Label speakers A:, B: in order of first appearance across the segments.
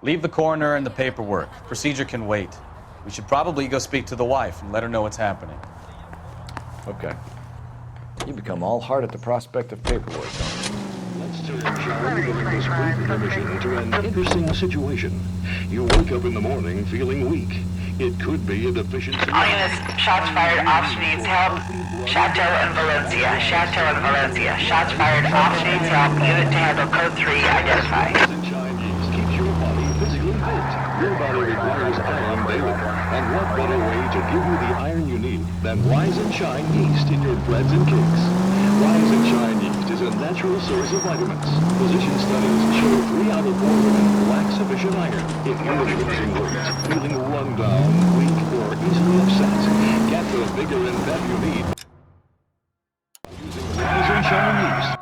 A: Leave the coroner and the paperwork. Procedure can wait. We should probably go speak to the wife and let her know what's happening.
B: Okay. You become all heart at the prospect of paperwork.
C: Let's turn John giving this brief intermission to an interesting situation. You wake up in the morning feeling weak. It could be a deficiency.
D: All units, shots fired, ops needs help. Chateau and Valencia, Chateau and Valencia. Shots fired, ops needs help. Unit to handle code 3, identify.
C: Sunshine yeast keeps your body physically fit. Your body requires iron daily. And what better way to give you the iron you need than Rise and Shine yeast in your breads and cakes? Rise and Shine yeast is a natural source of vitamins. Physician studies show 3 out of 4 women lack sufficient iron. If you're losing weight, feeling run down, weak, or easily upset, get the vigor and depth you need using Rise and Shine yeast.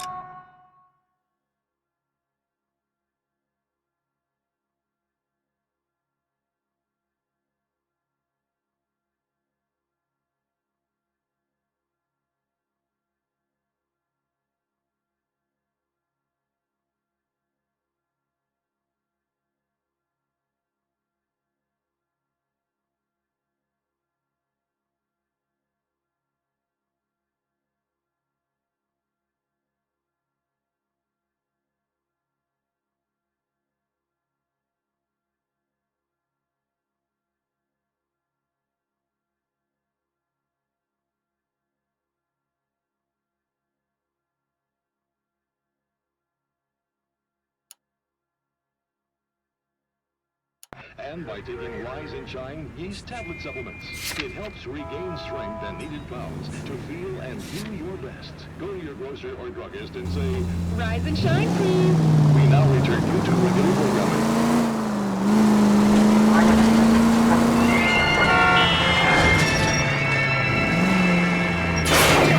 C: And by taking Rise and Shine yeast tablet supplements, it helps regain strength and needed pounds to feel and do your best. Go to your grocer or druggist and say,
E: Rise and Shine, please.
C: we now return you to regular programming.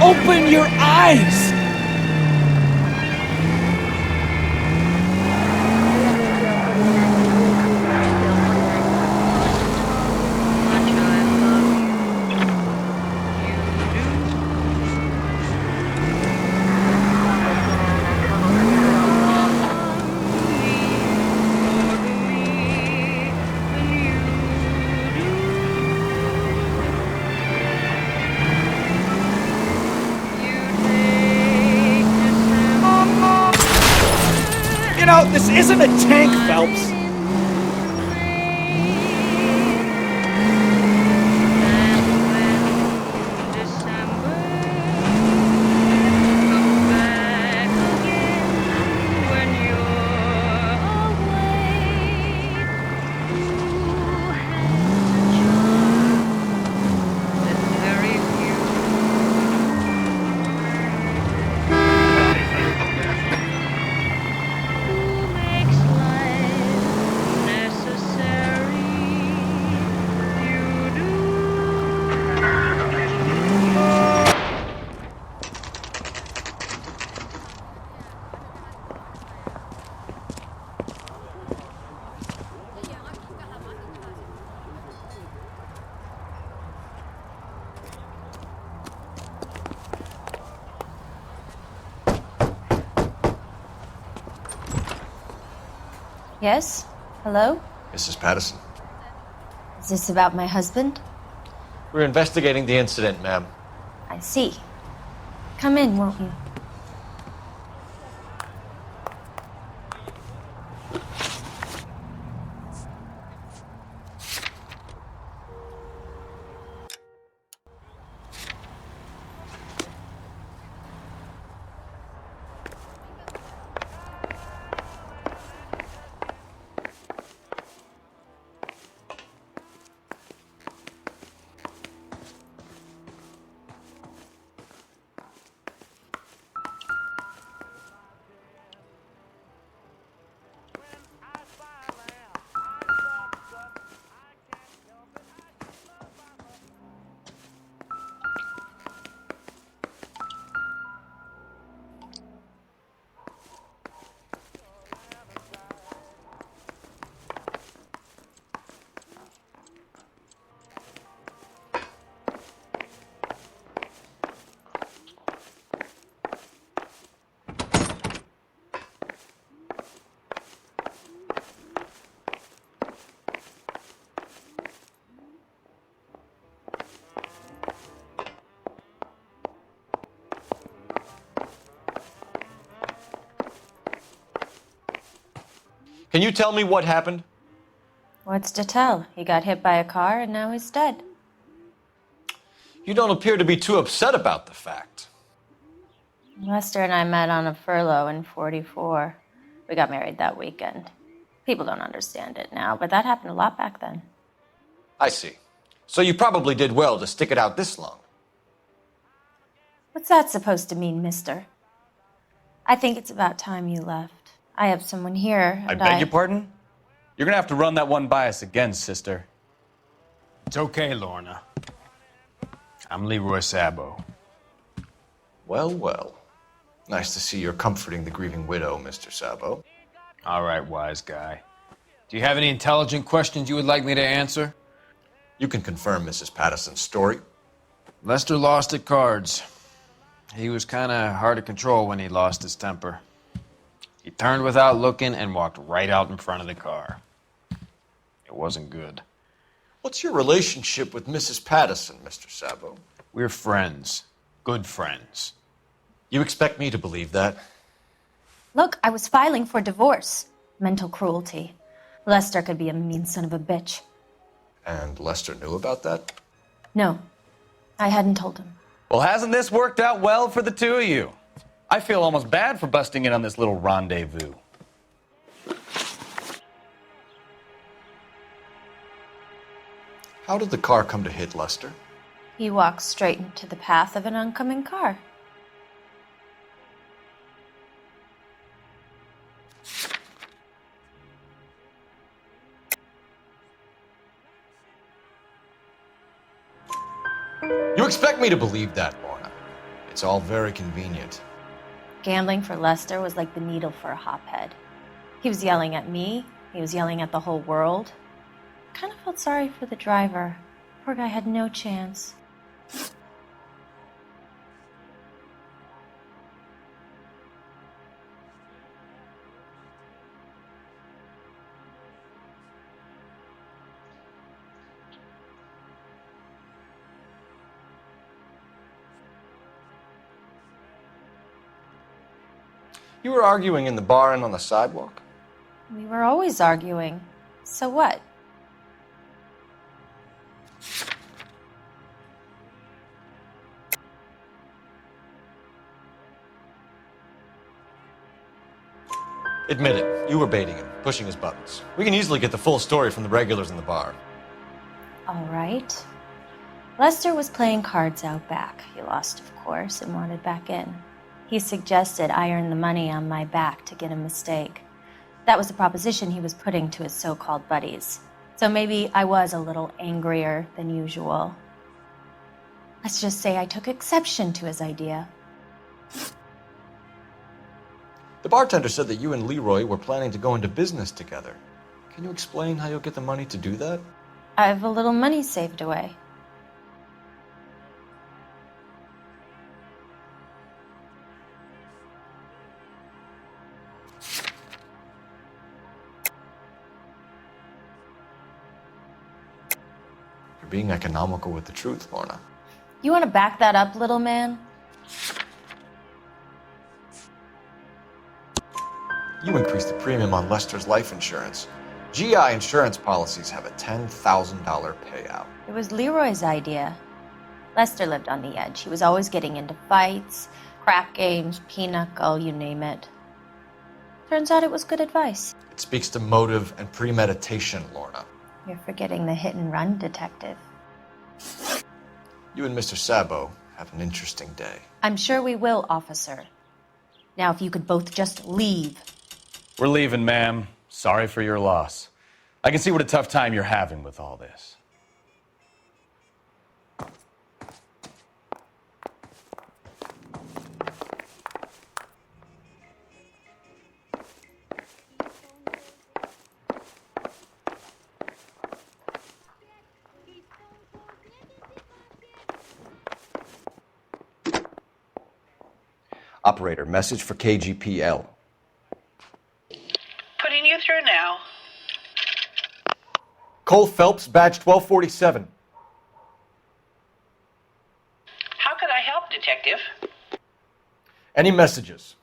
F: Open your eyes! You know, this isn't a tank, Phelps.
G: Yes? Hello?
B: Mrs. Patterson.
G: Is this about my husband?
B: We're investigating the incident, ma'am.
G: I see. Come in, won't you?
B: Can you tell me what happened?
G: What's to tell? He got hit by a car and now he's dead.
B: You don't appear to be too upset about the fact.
G: Lester and I met on a furlough in 44. We got married that weekend. People don't understand it now, but that happened a lot back then.
B: I see. So you probably did well to stick it out this long.
G: What's that supposed to mean, mister? I think it's about time you left. I have someone here,
A: I
G: and
A: beg your pardon? You're gonna have to run that one by us again, sister.
F: It's okay, Lorna. I'm Leroy Sabo.
B: Well, well. Nice to see you're comforting the grieving widow, Mr. Sabo.
F: All right, wise guy. Do you have any intelligent questions you would like me to answer?
B: You can confirm Mrs. Patterson's story.
F: Lester lost at cards. He was kind of hard to control when he lost his temper. He turned without looking and walked right out in front of the car. It wasn't good.
B: What's your relationship with Mrs. Patterson, Mr. Sabo?
F: We're friends. Good friends.
B: You expect me to believe that?
G: Look, I was filing for divorce. Mental cruelty. Lester could be a mean son of a bitch.
B: And Lester knew about that?
G: No, I hadn't told him.
A: Well, hasn't this worked out well for the two of you? I feel almost bad for busting in on this little rendezvous.
B: How did the car come to hit Lester?
G: He walked straight into the path of an oncoming car.
B: You expect me to believe that, Lorna? It's all very convenient.
G: Gambling for Lester was like the needle for a hophead. He was yelling at me. He was yelling at the whole world. I kind of felt sorry for the driver. Poor guy had no chance.
B: You were arguing in the bar and on the sidewalk?
G: We were always arguing. So what?
B: Admit it, you were baiting him, pushing his buttons. We can easily get the full story from the regulars in the bar.
G: All right. Lester was playing cards out back. He lost, of course, and wanted back in. He suggested I earn the money on my back to get a mistake. That was the proposition he was putting to his so-called buddies. So maybe I was a little angrier than usual. Let's just say I took exception to his idea.
B: The bartender said that you and Leroy were planning to go into business together. Can you explain how you'll get the money to do that?
G: I have a little money saved away.
B: You're being economical with the truth, Lorna.
G: You want to back that up, little man?
B: You increased the premium on Lester's life insurance. GI insurance policies have a $10,000 payout.
G: It was Leroy's idea. Lester lived on the edge. He was always getting into fights, crap games, pinochle, you name it. Turns out it was good advice.
B: It speaks to motive and premeditation, Lorna.
G: You're forgetting the hit and run detective.
B: You and Mr. Sabo have an interesting day.
G: I'm sure we will, officer. Now, if you could both just leave.
A: We're leaving, ma'am. Sorry for your loss. I can see what a tough time you're having with all this.
B: Operator, message for KGPL.
D: Putting you through now.
B: Cole Phelps, badge 1247.
D: How could I help, Detective?
B: Any messages?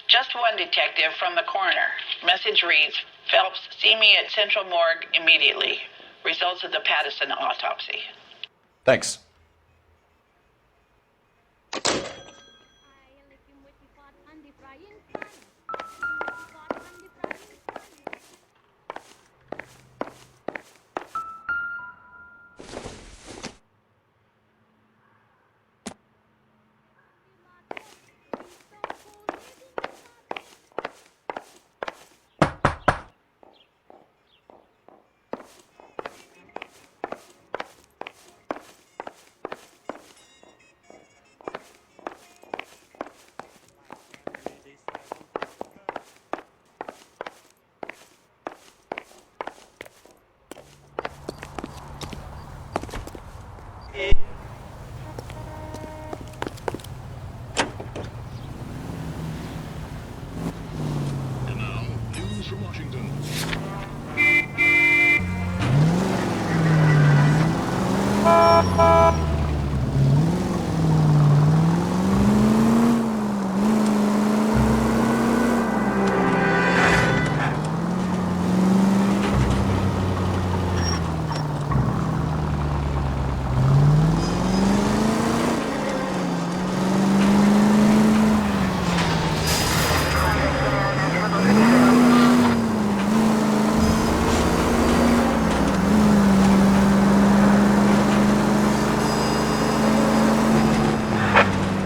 D: Just one detective from the coroner. Message reads, Phelps, see me at Central Morgue immediately. Results of the Pattison autopsy.
A: Thanks.
C: And now, news from Washington.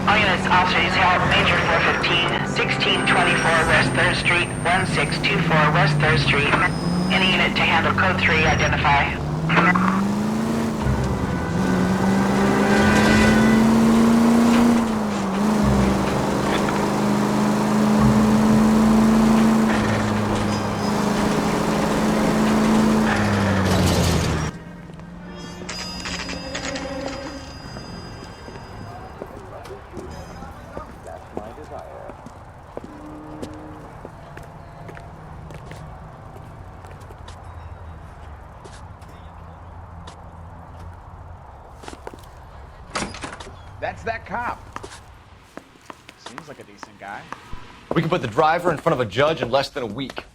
D: All units, officers help Major 415, 1624 West 3rd Street, 1624 West 3rd Street. Any unit to handle code 3, identify.
H: That's that cop. Seems like a decent guy.
B: We can put the driver in front of a judge in less than a week.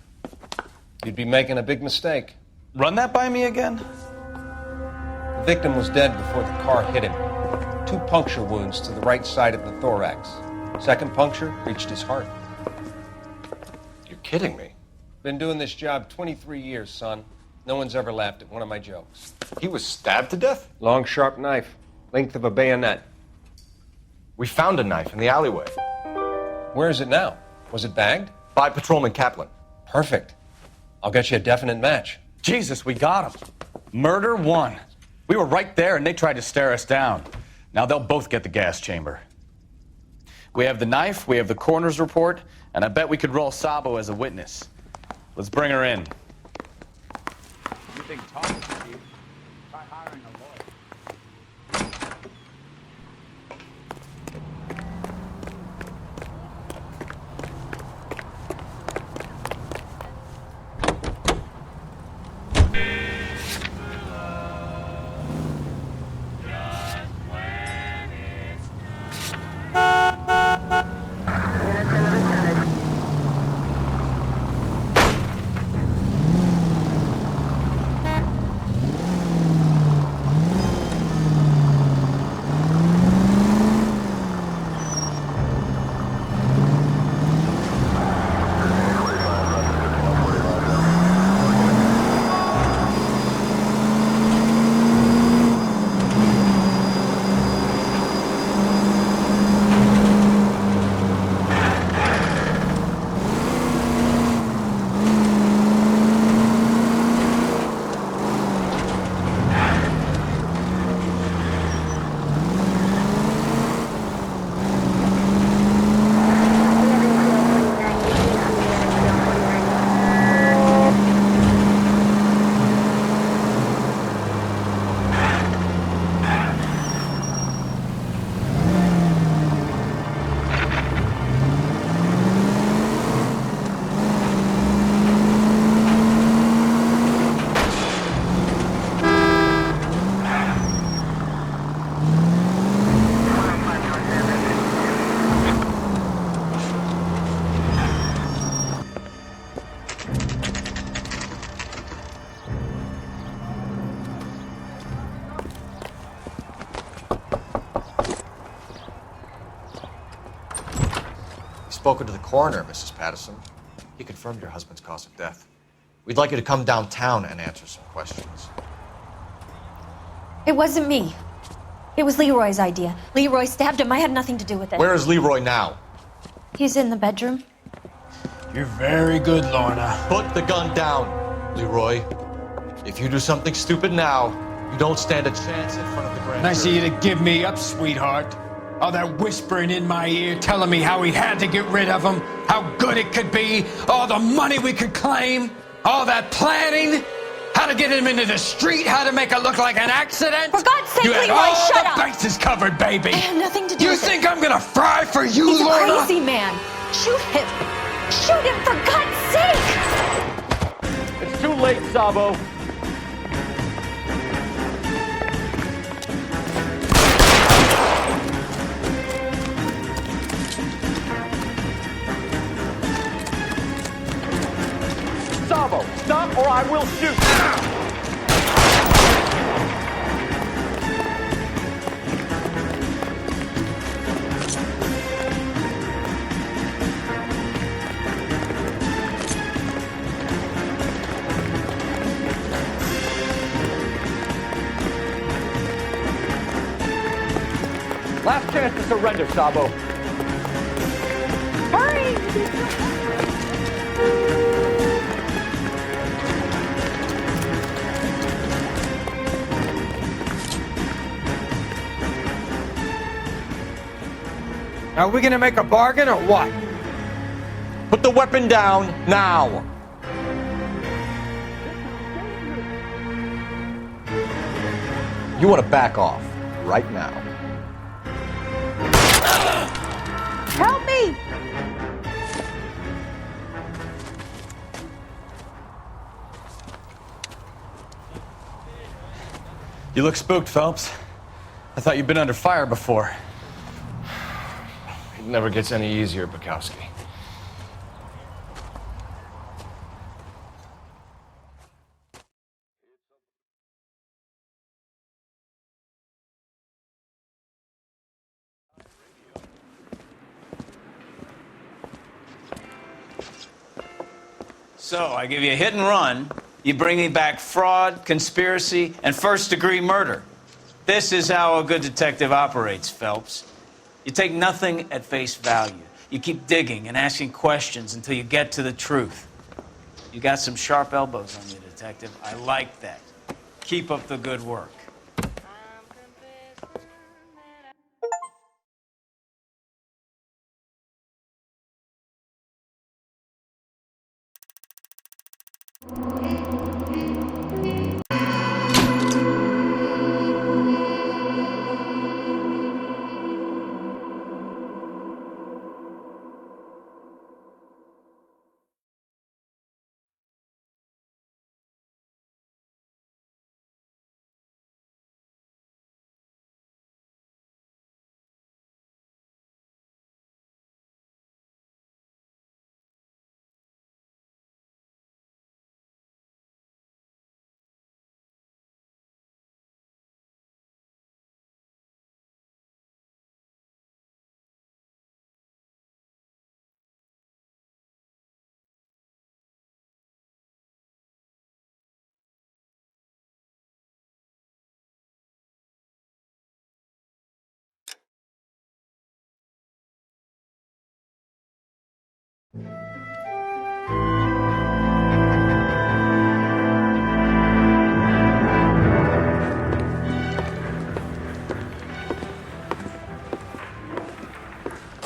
I: You'd be making a big mistake.
A: Run that by me again?
I: The victim was dead before the car hit him. 2 puncture wounds to the right side of the thorax. Second puncture reached his heart.
B: You're kidding me.
I: Been doing this job 23 years, son. No one's ever laughed at one of my jokes.
B: He was stabbed to death?
I: Long, sharp knife, length of a bayonet.
B: We found a knife in the alleyway.
I: Where is it now? Was it bagged?
B: By Patrolman Kaplan.
I: Perfect. I'll get you a definite match.
A: Jesus, we got him. Murder 1. We were right there and they tried to stare us down. Now they'll both get the gas chamber. We have the knife, we have the coroner's report, and I bet we could roll Sabo as a witness. Let's bring her in.
H: You think talking to you? Try hiring a lawyer.
B: spoken to the coroner, Mrs. Patterson. He confirmed your husband's cause of death. We'd like you to come downtown and answer some questions.
G: It wasn't me. It was Leroy's idea. Leroy stabbed him. I had nothing to do with it.
B: Where is Leroy now?
G: He's in the bedroom.
F: You're very good, Lorna.
B: Put the gun down, Leroy. If you do something stupid now, you don't stand a chance in front of the grand
F: Nice of
B: jury.
F: you to give me up, sweetheart. All that whispering in my ear, telling me how we had to get rid of him, how good it could be, all the money we could claim, all that planning, how to get him into the street, how to make it look like an accident.
G: For God's sake,
F: you had
G: Leroy,
F: all
G: shut
F: the
G: up!
F: bases covered, baby.
G: I had nothing to do
F: You
G: with
F: think
G: it.
F: I'm gonna fry for you,
G: He's a
F: Lorna?
G: crazy man. Shoot him. Shoot him, for God's sake!
H: It's too late, Sabo. Sabo, stop or I will shoot. Last chance to surrender, Sabo.
F: Are we gonna make a bargain or what?
B: Put the weapon down now. You want to back off right now.
E: Help me!
A: You look spooked, Phelps. I thought you'd been under fire before.
B: It never gets any easier, Bukowski.
J: So, I give you a hit and run, you bring me back fraud, conspiracy, and first-degree murder. This is how a good detective operates, Phelps. You take nothing at face value. You keep digging and asking questions until you get to the truth. You got some sharp elbows on you, detective. I like that. Keep up the good work.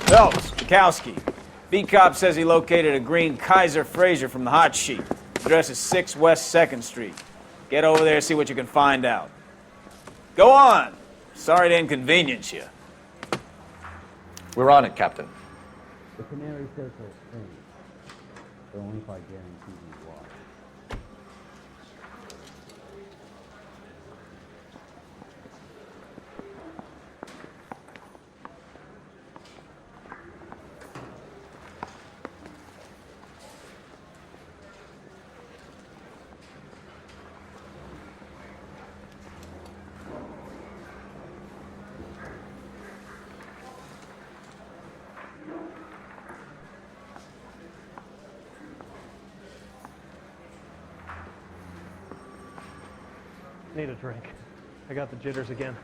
K: Phelps, Bukowski. Beat cop says he located a green Kaiser Fraser from the hot sheet. Address is 6 West 2nd Street. Get over there, see what you can find out. Go on. Sorry to inconvenience you.
B: We're on it, Captain.
H: The Canary Circle thing. But only if I guarantee you why.
L: Need a drink. I got the jitters again.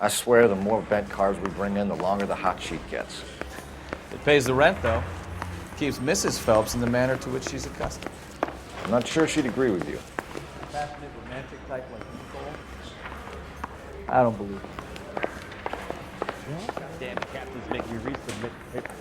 B: I swear the more bent cars we bring in, the longer the hot sheet gets.
A: It pays the rent, though. Keeps Mrs. Phelps in the manner to which she's accustomed.
B: I'm not sure she'd agree with you.
H: Passionate, romantic type like Nicole? I don't believe it. Damn, the captain's making me resubmit the paper.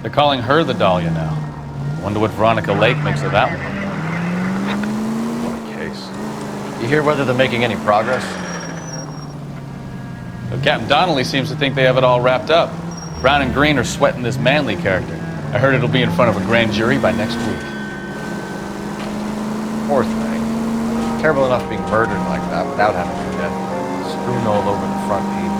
A: They're calling her the Dahlia now. Wonder what Veronica Lake makes of that one.
B: What a case. You hear whether they're making any progress?
A: But Captain Donnelly seems to think they have it all wrapped up. Brown and Green are sweating this Manley character. I heard it'll be in front of a grand jury by next week.
B: Poor thing. Terrible enough being murdered like that without having her death strewn all over the front page.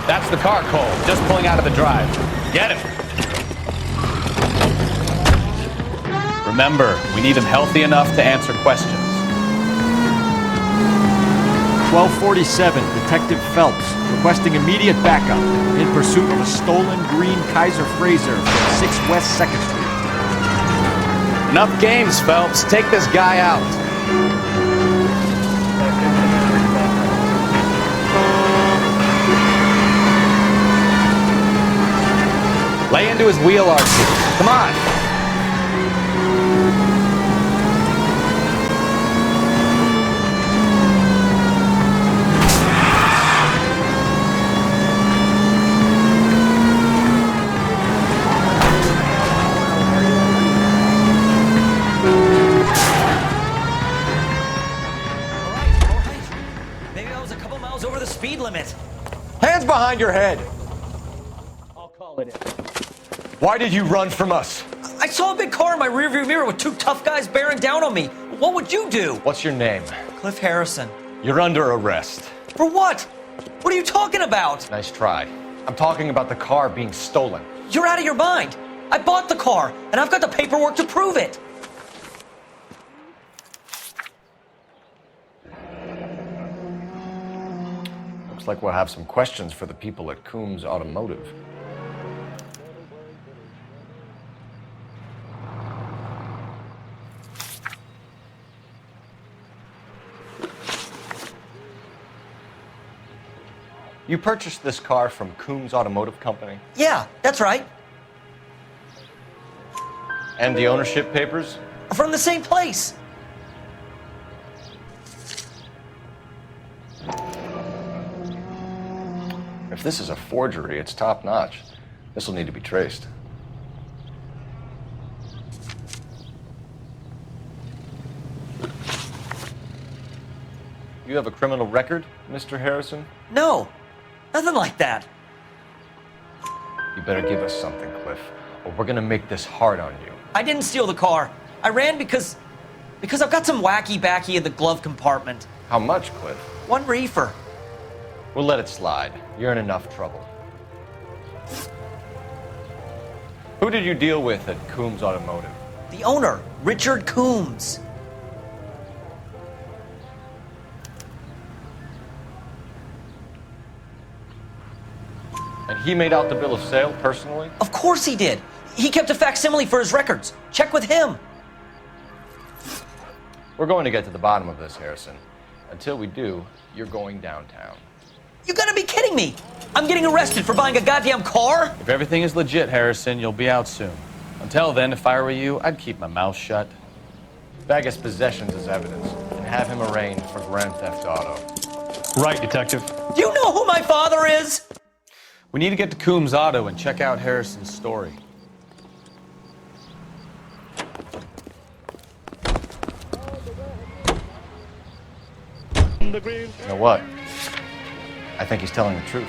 A: That's the car, Cole. Just pulling out of the drive. Get him. Remember, we need him healthy enough to answer questions.
M: 1247, Detective Phelps, requesting immediate backup in pursuit of a stolen green Kaiser Frazer from 6 West 2nd Street.
A: Enough games, Phelps. Take this guy out. Lay into his wheel, Archie. Come on.
N: Maybe I was a couple miles over the speed limit.
B: Hands behind your head.
H: I'll call it in.
B: Why did you run from us?
N: I saw a big car in my rearview mirror with 2 tough guys bearing down on me. What would you do?
B: What's your name?
N: Cliff Harrison.
B: You're under arrest.
N: For what? What are you talking about?
B: Nice try. I'm talking about the car being stolen.
N: You're out of your mind. I bought the car, and I've got the paperwork to prove it.
B: Looks like we'll have some questions for the people at Coombs Automotive. You purchased this car from Coombs Automotive Company?
N: Yeah, that's right.
B: And the ownership papers?
N: From the same place.
B: If this is a forgery, it's top-notch. This will need to be traced.
I: You have a criminal record, Mr. Harrison?
N: No, nothing like that.
I: You better give us something, Cliff, or we're gonna make this hard on you.
N: I didn't steal the car. I ran because I've got some wacky backy in the glove compartment.
I: How much, Cliff?
N: 1 reefer.
I: We'll let it slide. You're in enough trouble. Who did you deal with at Coombs Automotive?
N: The owner, Richard Coombs.
I: And he made out the bill of sale personally?
N: Of course he did. He kept a facsimile for his records. Check with him.
I: We're going to get to the bottom of this, Harrison. Until we do, you're going downtown.
N: You gotta be kidding me! I'm getting arrested for buying a goddamn car?
A: If everything is legit, Harrison, you'll be out soon. Until then, if I were you, I'd keep my mouth shut.
I: Bag his possessions as evidence and have him arraigned for Grand Theft Auto.
A: Right, Detective.
N: Do you know who my father is?
A: We need to get to Coombs Auto and check out Harrison's story.
I: You know what? I think he's telling the truth.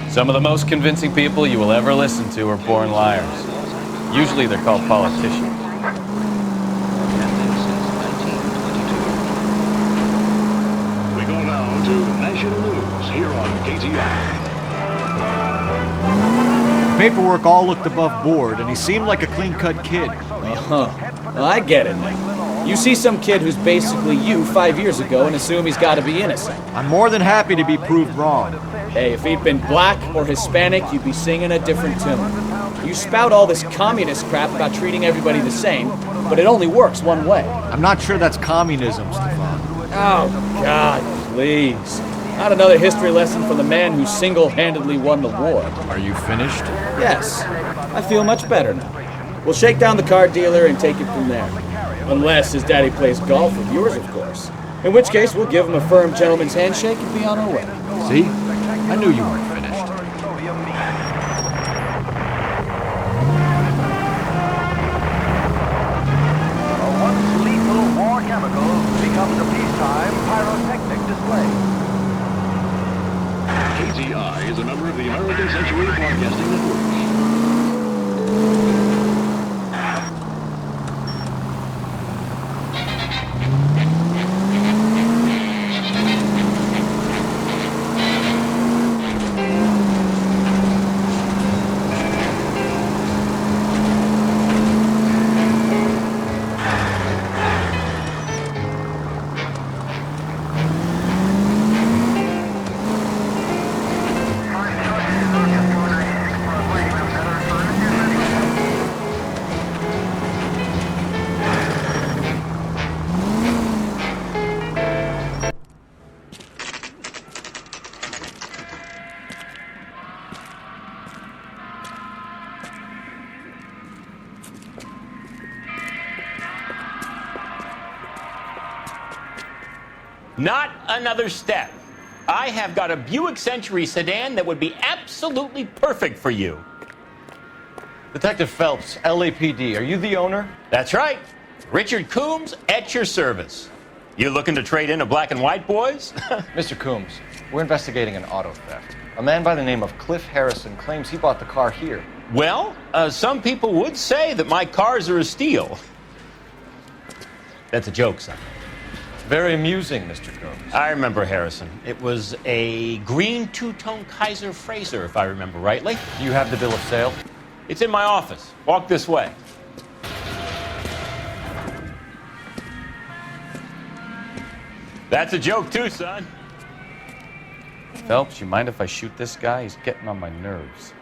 A: Some of the most convincing people you will ever listen to are born liars. Usually they're called politicians.
C: We go now to national news here on KTI.
M: Paperwork all looked above board, and he seemed like a clean-cut kid.
K: Well, I get it now. You see some kid who's basically you 5 years ago and assume he's got to be innocent.
M: I'm more than happy to be proved wrong.
K: Hey, if he'd been black or Hispanic, you'd be singing a different tune. You spout all this communist crap about treating everybody the same, but it only works one way.
M: I'm not sure that's communism, Stefan.
K: Oh, God, please. Not another history lesson from the man who single-handedly won the war.
M: Are you finished?
K: Yes. I feel much better now. We'll shake down the car dealer and take it from there. Unless his daddy plays golf with yours, of course. In which case, we'll give him a firm gentleman's handshake and be on our way.
M: See? I knew you weren't finished.
O: A once lethal war chemical becomes a peacetime pyrotechnic display.
C: KTI is a member of the American Century Broadcasting Network.
P: Not another step. I have got a Buick Century sedan that would be absolutely perfect for you.
I: Detective Phelps, LAPD, are you the owner?
P: That's right. Richard Coombs at your service. You looking to trade in a black and white, boys?
I: Mr. Coombs, we're investigating an auto theft. A man by the name of Cliff Harrison claims he bought the car here.
P: Well, some people would say that my cars are a steal. That's a joke, son.
I: Very amusing, Mr. Coombs.
P: I remember Harrison. It was a green two-tone Kaiser Frazer, if I remember rightly.
I: Do you have the bill of sale?
P: It's in my office. Walk this way. That's a joke too, son.
A: Phelps, you mind if I shoot this guy? He's getting on my nerves.